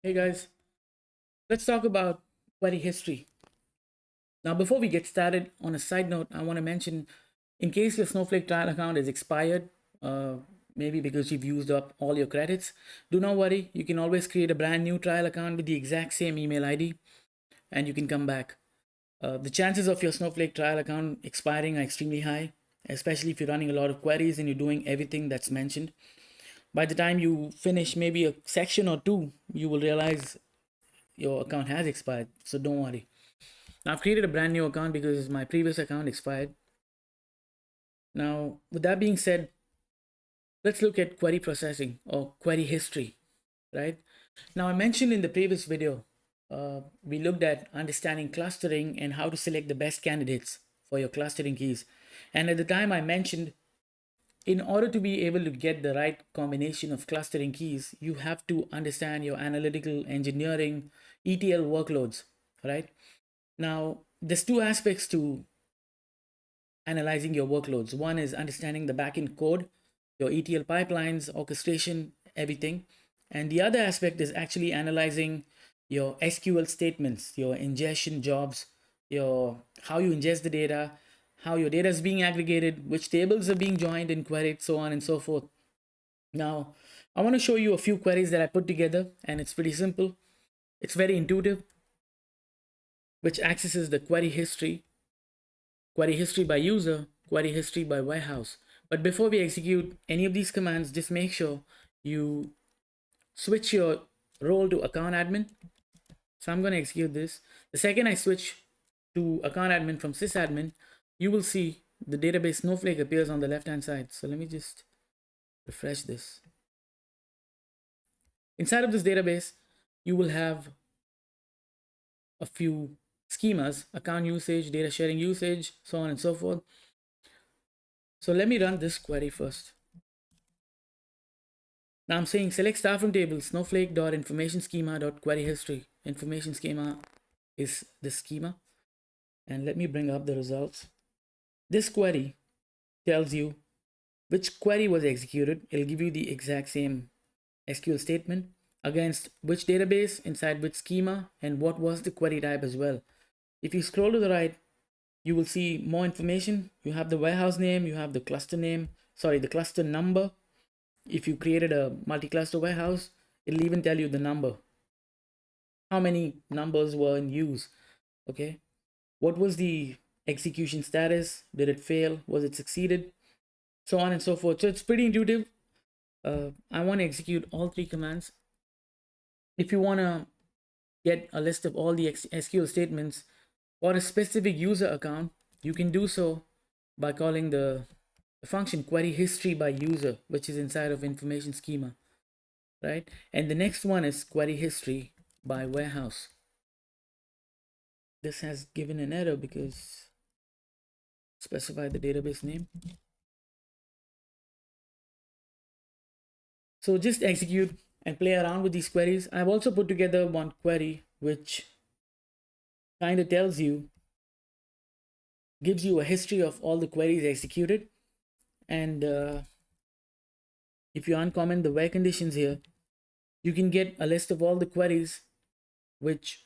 Hey guys, let's talk about query history. Now, before we get started, on a side note, I want to mention in case your Snowflake trial account is expired, uh, maybe because you've used up all your credits, do not worry. You can always create a brand new trial account with the exact same email ID and you can come back. The chances of your Snowflake trial account expiring are extremely high, especially if you're running a lot of queries and you're doing everything that's mentioned. By the time you finish maybe a section or two, you will realize your account has expired. So don't worry. Now, I've created a brand new account because my previous account expired. Now, with that being said, let's look at query processing or query history, right? Now, I mentioned in the previous video, we looked at understanding clustering and how to select the best candidates for your clustering keys. And at the time, I mentioned in order to be able to get the right combination of clustering keys, you have to understand your analytical engineering ETL workloads, right? Now, there's two aspects to analyzing your workloads. One is understanding the backend code, your ETL pipelines, orchestration, everything. And the other aspect is actually analyzing your SQL statements, your ingestion jobs, your how you ingest the data, how your data is being aggregated, which tables are being joined and queried, so on and so forth. Now, I want to show you a few queries that I put together, and it's pretty simple. It's very intuitive, which accesses the query history by user, query history by warehouse. But before we execute any of these commands, just make sure you switch your role to account admin. So I'm going to execute this. The second I switch to account admin from sysadmin, you will see the database Snowflake appears on the left hand side. So let me just refresh this. Inside of this database, you will have a few schemas: account usage, data sharing usage, so on and so forth. So let me run this query first. Now I'm saying select star from table snowflake.information schema.query history. Information schema is the schema. And let me bring up the results. This query tells you which query was executed. It'll give you the exact same SQL statement against which database, inside which schema, and what was the query type as well. If you scroll to the right, you will see more information. You have the warehouse name, you have the cluster name, the cluster number. If you created a multi-cluster warehouse, it'll even tell you the number. How many numbers were in use, okay? What was the execution status? Did it fail? Was it succeeded? So on and so forth. So it's pretty intuitive. I want to execute all three commands. If you want to get a list of all the SQL statements for a specific user account, you can do so by calling the function query history by user, which is inside of information schema, right? And the next one is query history by warehouse. This has given an error because specify the database name. So just execute and play around with these queries. I've also put together one query which kind of tells you, gives you a history of all the queries executed. And if you uncomment the where conditions here, you can get a list of all the queries which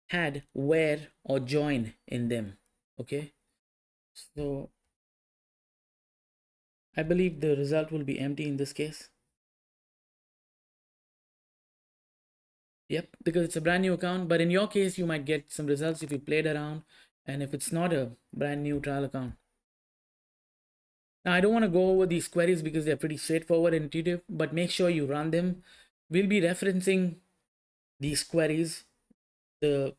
had where or join in them. Okay, so I believe the result will be empty in this case. Yep, because it's a brand new account. But in your case, you might get some results if you played around and if it's not a brand new trial account. Now, I don't want to go over these queries because they're pretty straightforward and intuitive, but make sure you run them. We'll be referencing these queries. The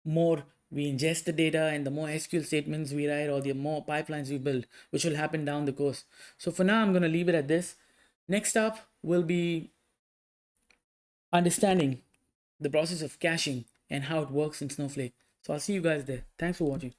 more we ingest the data and the more SQL statements we write, or the more pipelines we build, which will happen down the course. So for now, I'm going to leave it at this. Next up will be understanding the process of caching and how it works in Snowflake. So I'll see you guys there. Thanks for watching.